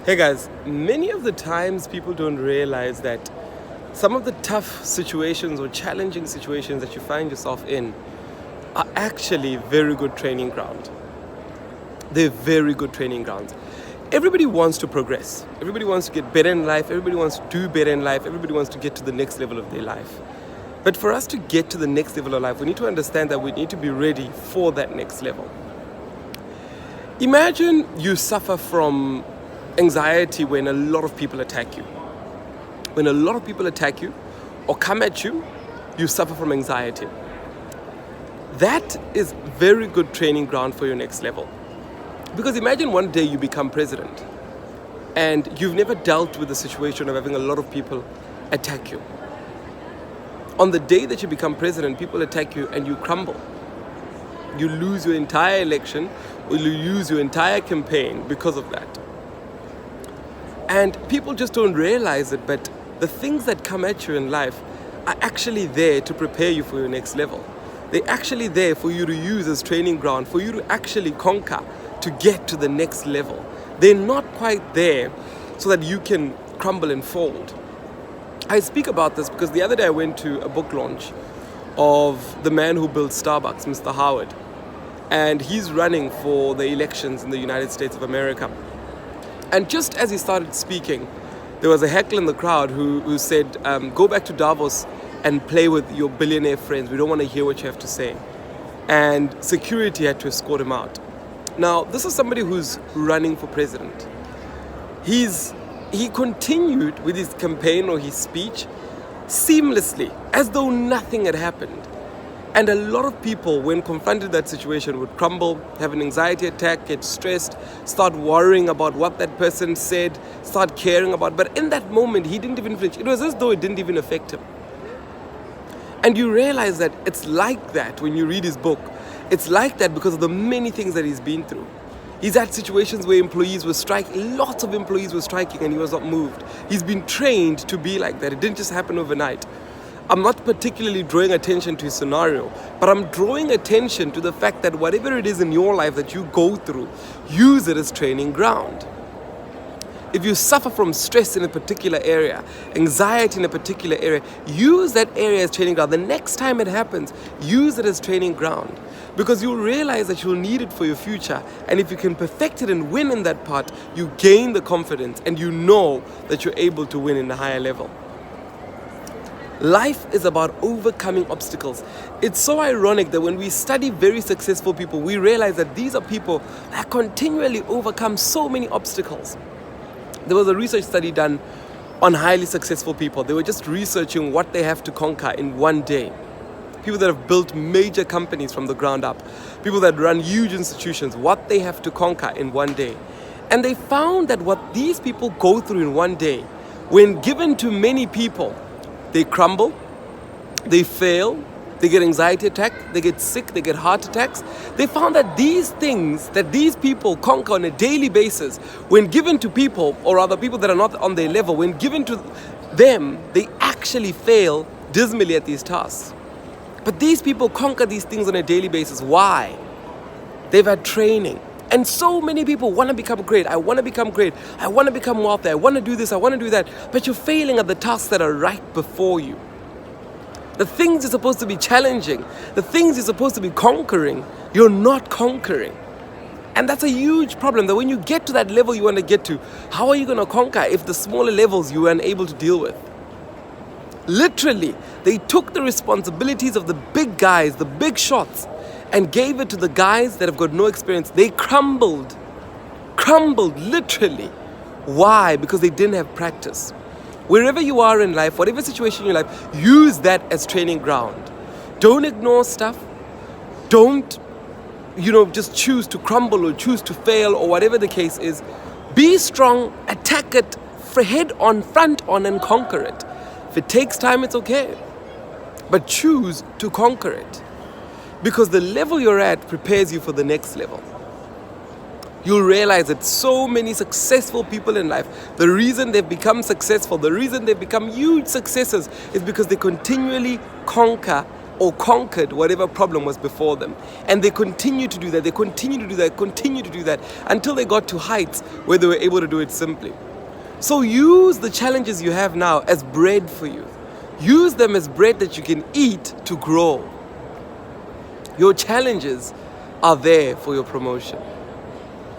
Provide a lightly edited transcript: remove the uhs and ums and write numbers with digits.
Hey guys, many of the times people don't realize that some of the tough situations or challenging situations that you find yourself in are actually very good training ground. They're very good training grounds. Everybody wants to progress. Everybody wants to get better in life. Everybody wants to do better in life. Everybody wants to get to the next level of their life. But for us to get to the next level of life, we need to understand that we need to be ready for that next level. Imagine you suffer from anxiety when a lot of people attack you. When a lot of people attack you or come at you, you suffer from anxiety. That is very good training ground for your next level. Because imagine one day you become president and you've never dealt with the situation of having a lot of people attack you. On the day that you become president, people attack you and you crumble. You lose your entire election or you lose your entire campaign because of that. And people just don't realize it, but the things that come at you in life are actually there to prepare you for your next level. They're actually there for you to use as training ground, for you to actually conquer, to get to the next level. They're not quite there so that you can crumble and fold. I speak about this because the other day I went to a book launch of the man who built Starbucks, Mr. Howard. And he's running for the elections in the United States of America. And just as he started speaking, there was a heckler in the crowd who said, go back to Davos and play with your billionaire friends. We don't want to hear what you have to say. And security had to escort him out. Now, this is somebody who's running for president. He continued with his campaign or his speech seamlessly, as though nothing had happened. And a lot of people, when confronted that situation, would crumble, have an anxiety attack, get stressed, start worrying about what that person said, start caring about. But in that moment, he didn't even flinch. It was as though it didn't even affect him. And you realize that it's like that when you read his book. It's like that because of the many things that he's been through. He's had situations where employees were striking, lots of employees were striking, and he was not moved. He's been trained to be like that. It didn't just happen overnight. I'm not particularly drawing attention to his scenario, but I'm drawing attention to the fact that whatever it is in your life that you go through, use it as training ground. If you suffer from stress in a particular area, anxiety in a particular area, use that area as training ground. The next time it happens, use it as training ground. Because you'll realize that you'll need it for your future. And if you can perfect it and win in that part, you gain the confidence and you know that you're able to win in a higher level. Life is about overcoming obstacles. It's so ironic that when we study very successful people, we realize that these are people that continually overcome so many obstacles. There was a research study done on highly successful people. They were just researching what they have to conquer in one day. People that have built major companies from the ground up. People that run huge institutions, what they have to conquer in one day. And they found that what these people go through in one day, when given to many people, they crumble, they fail, they get anxiety attack, they get sick, they get heart attacks. They found that these things that these people conquer on a daily basis, when given to people, or rather people that are not on their level, when given to them, they actually fail dismally at these tasks. But these people conquer these things on a daily basis. Why? They've had training. And so many people want to become great. I want to become great. I want to become wealthy. I want to do this. I want to do that. But you're failing at the tasks that are right before you. The things you're supposed to be challenging, the things you're supposed to be conquering, you're not conquering. And that's a huge problem, that when you get to that level you want to get to, how are you going to conquer if the smaller levels you are unable to deal with? Literally, they took the responsibilities of the big guys, the big shots, and gave it to the guys that have got no experience. They crumbled literally. Why? Because they didn't have practice. Wherever you are in life, whatever situation in your life, use that as training ground. Don't ignore stuff. Don't, just choose to crumble or choose to fail or whatever the case is. Be strong, attack it, head on, front on, and conquer it. If it takes time, it's okay. But choose to conquer it. Because the level you're at prepares you for the next level. You'll realize that so many successful people in life, the reason they've become successful, the reason they've become huge successes is because they continually conquer or conquered whatever problem was before them. And they continued to do that, continue to do that until they got to heights where they were able to do it simply. So use the challenges you have now as bread for you. Use them as bread that you can eat to grow. Your challenges are there for your promotion.